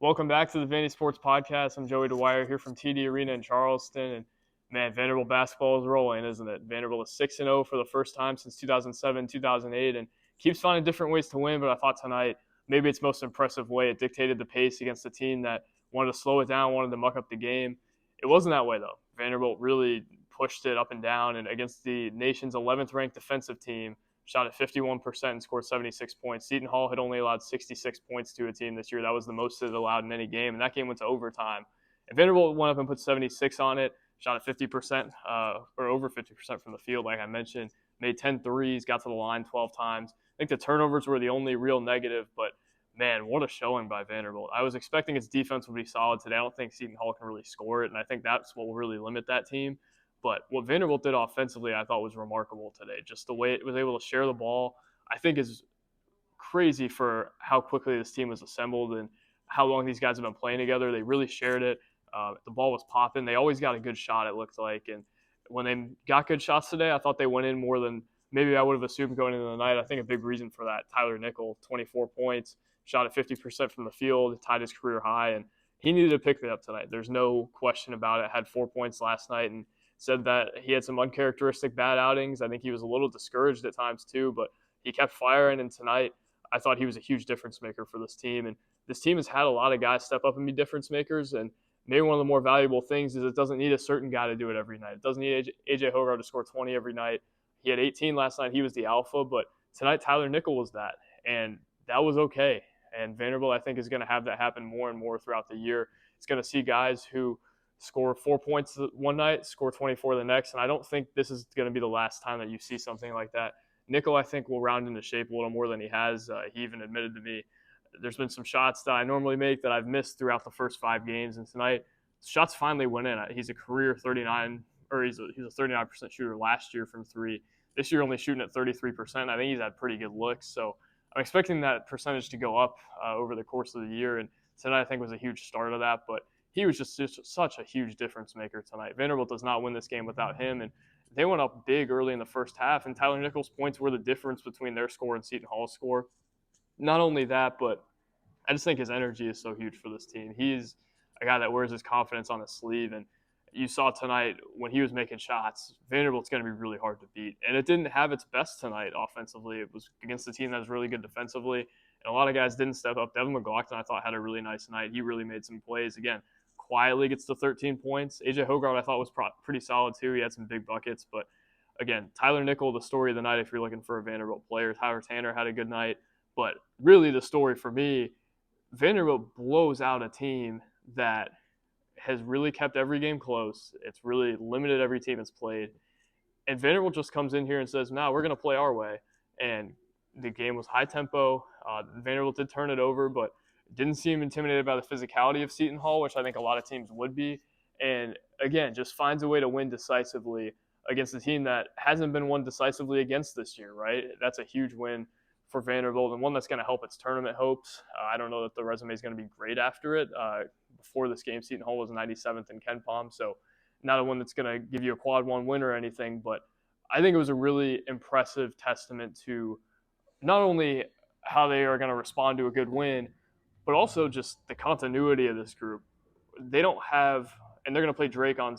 Welcome back to the VandySports podcast. I'm Joey Dwyer here from TD Arena in Charleston. And man, Vanderbilt basketball is rolling, isn't it? Vanderbilt is 6-0 for the first time since 2007, 2008, and keeps finding different ways to win. But I thought tonight, maybe its most impressive way, it dictated the pace against a team that wanted to slow it down, wanted to muck up the game. It wasn't that way, though. Vanderbilt really pushed it up and down, and against the nation's 11th ranked defensive team, shot at 51% and scored 76 points. Seton Hall had only allowed 66 points to a team this year. That was the most it allowed in any game, and that game went to overtime. And Vanderbilt went up and put 76 on it, shot at 50% or over 50% from the field, like I mentioned, made 10 threes, got to the line 12 times. I think the turnovers were the only real negative, but man, what a showing by Vanderbilt. I was expecting its defense would be solid today. I don't think Seton Hall can really score it, and I think that's what will really limit that team. But what Vanderbilt did offensively, I thought was remarkable today. Just the way it was able to share the ball, I think is crazy for how quickly this team was assembled and how long these guys have been playing together. They really shared it. The ball was popping. They always got a good shot, it looked like. And when they got good shots today, I thought they went in more than maybe I would have assumed going into the night. I think a big reason for that, Tyler Nickel, 24 points, shot at 50% from the field, tied his career high. And he needed to pick it up tonight. There's no question about it. Had 4 points last night and said that he had some uncharacteristic bad outings. I think he was a little discouraged at times too, but he kept firing. And tonight, I thought he was a huge difference maker for this team. And this team has had a lot of guys step up and be difference makers. And maybe one of the more valuable things is it doesn't need a certain guy to do it every night. It doesn't need A.J. Hogarth to score 20 every night. He had 18 last night. He was the alpha, but tonight Tyler Nickel was that. And that was okay. And Vanderbilt, I think, is going to have that happen more and more throughout the year. It's going to see guys who score 4 points one night, score 24 the next, and I don't think this is going to be the last time that you see something like that. Nickel, I think, will round into shape a little more than he has. He even admitted to me there's been some shots that I normally make that I've missed throughout the first 5 games, and tonight shots finally went in. He's a career 39, or he's a 39% shooter last year from 3. This year only shooting at 33%. I think he's had pretty good looks, so I'm expecting that percentage to go up over the course of the year, and tonight I think was a huge start of that, but he was just such a huge difference maker tonight. Vanderbilt does not win this game without him, and they went up big early in the first half, and Tyler Nickel's points were the difference between their score and Seton Hall's score. Not only that, but I just think his energy is so huge for this team. He's a guy that wears his confidence on his sleeve, and you saw tonight when he was making shots, Vanderbilt's going to be really hard to beat. And it didn't have its best tonight offensively. It was against a team that was really good defensively, and a lot of guys didn't step up. Devin McLaughlin, I thought, had a really nice night. He really made some plays. Again, quietly gets to 13 points. A.J. Hogarth, I thought, was pretty solid too. He had some big buckets. But, again, Tyler Nickel, the story of the night if you're looking for a Vanderbilt player. Tyler Tanner had a good night. But really the story for me, Vanderbilt blows out a team that has really kept every game close. It's really limited every team it's played. And Vanderbilt just comes in here and says, no, we're going to play our way. And the game was high tempo. Vanderbilt did turn it over, but didn't seem intimidated by the physicality of Seton Hall, which I think a lot of teams would be. And, again, just finds a way to win decisively against a team that hasn't been won decisively against this year, right? That's a huge win for Vanderbilt and one that's going to help its tournament hopes. I don't know that the resume is going to be great after it. Before this game, Seton Hall was 97th in KenPom, so not a one that's going to give you a quad 1 win or anything, but I think it was a really impressive testament to not only how they are going to respond to a good win, but also just the continuity of this group. They don't have – and they're going to play Drake on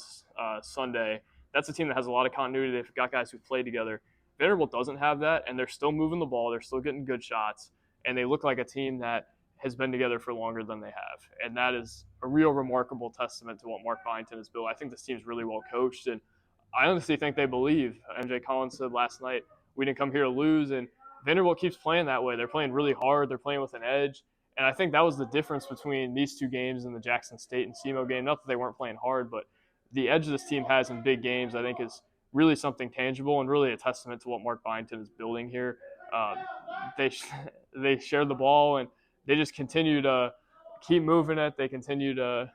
Sunday. That's a team that has a lot of continuity. They've got guys who play together. Vanderbilt doesn't have that, and they're still moving the ball. They're still getting good shots, and they look like a team that has been together for longer than they have. And that is a real remarkable testament to what Mark Byington has built. I think this team's really well coached, and I honestly think they believe. MJ Collins said last night, we didn't come here to lose, and Vanderbilt keeps playing that way. They're playing really hard. They're playing with an edge. And I think that was the difference between these 2 games and the Jackson State and SEMO game. Not that they weren't playing hard, but the edge this team has in big games, I think, is really something tangible and really a testament to what Mark Byington is building here. They share the ball, and they just continue to keep moving it. They continue to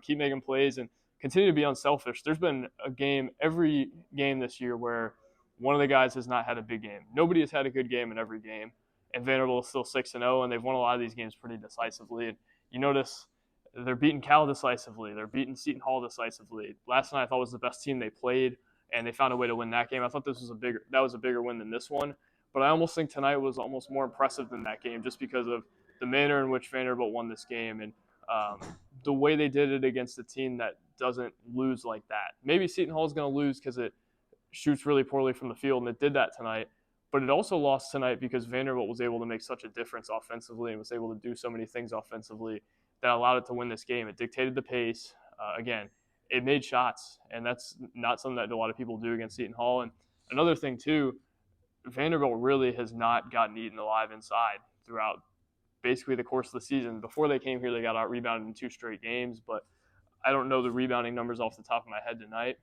keep making plays and continue to be unselfish. There's been a game, every game this year, where one of the guys has not had a big game. Nobody has had a good game in every game. And Vanderbilt is still 6-0, and they've won a lot of these games pretty decisively. And you notice they're beating Cal decisively. They're beating Seton Hall decisively. Last night I thought was the best team they played, and they found a way to win that game. I thought that was a bigger win than this one. But I almost think tonight was almost more impressive than that game just because of the manner in which Vanderbilt won this game. And the way they did it against a team that doesn't lose like that. Maybe Seton Hall is going to lose because it shoots really poorly from the field, and it did that tonight. But it also lost tonight because Vanderbilt was able to make such a difference offensively and was able to do so many things offensively that allowed it to win this game. It dictated the pace. Again, it made shots, and that's not something that a lot of people do against Seton Hall. And another thing, too, Vanderbilt really has not gotten eaten alive inside throughout basically the course of the season. Before they came here, they got out rebounded in 2 straight games, but I don't know the rebounding numbers off the top of my head tonight.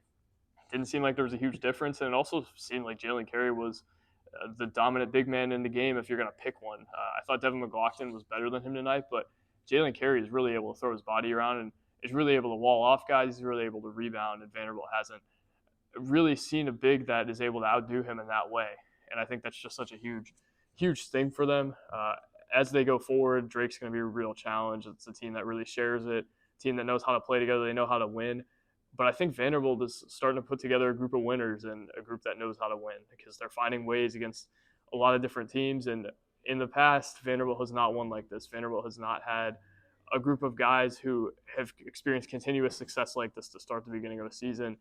Didn't seem like there was a huge difference, and it also seemed like Jalen Carey was the dominant big man in the game if you're going to pick one. I thought Devin McLaughlin was better than him tonight, but Jalen Carey is really able to throw his body around and is really able to wall off guys. He's really able to rebound, and Vanderbilt hasn't really seen a big that is able to outdo him in that way. And I think that's just such a huge thing for them. As they go forward, Drake's going to be a real challenge. It's a team that really shares it, a team that knows how to play together. They know how to win. But I think Vanderbilt is starting to put together a group of winners and a group that knows how to win because they're finding ways against a lot of different teams. And in the past, Vanderbilt has not won like this. Vanderbilt has not had a group of guys who have experienced continuous success like this to start the beginning of a season.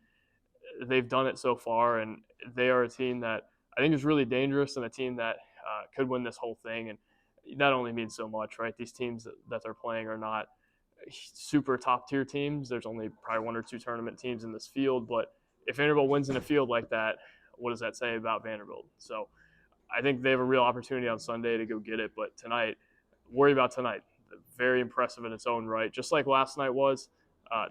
They've done it so far, and they are a team that I think is really dangerous and a team that could win this whole thing. And that only means so much, right? These teams that they're playing are not super top tier teams. There's only probably 1 or 2 tournament teams in this field, but if Vanderbilt wins in a field like that, what does that say about Vanderbilt? So I think they have a real opportunity on Sunday to go get it, but tonight, worry about tonight. Very impressive in its own right. Just like last night was,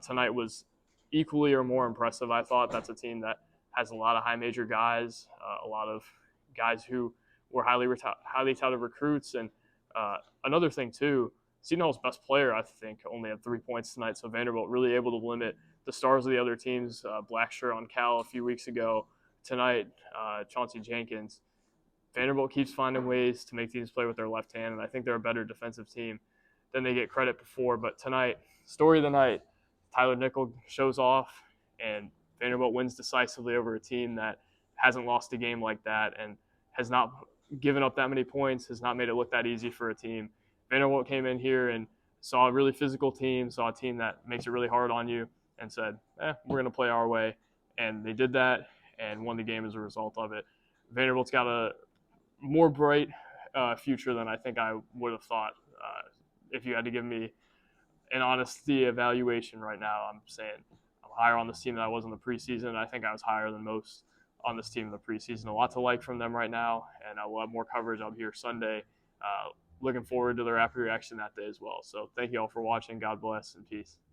tonight was equally or more impressive, I thought. That's a team that has a lot of high major guys, a lot of guys who were highly touted recruits. And another thing, too, Seton Hall's best player, I think, only had 3 points tonight, so Vanderbilt really able to limit the stars of the other teams. Blacksher on Cal a few weeks ago. Tonight, Chauncey Jenkins. Vanderbilt keeps finding ways to make teams play with their left hand, and I think they're a better defensive team than they get credit for. But tonight, story of the night, Tyler Nickel shows off, and Vanderbilt wins decisively over a team that hasn't lost a game like that and has not given up that many points, has not made it look that easy for a team. Vanderbilt came in here and saw a really physical team, saw a team that makes it really hard on you, and said, we're going to play our way. And they did that and won the game as a result of it. Vanderbilt's got a more bright future than I think I would have thought. If you had to give me an honesty evaluation right now, I'm saying I'm higher on this team than I was in the preseason. I think I was higher than most on this team in the preseason. A lot to like from them right now, and I will have more coverage up here Sunday. Looking forward to their after reaction that day as well. So thank you all for watching. God bless and peace.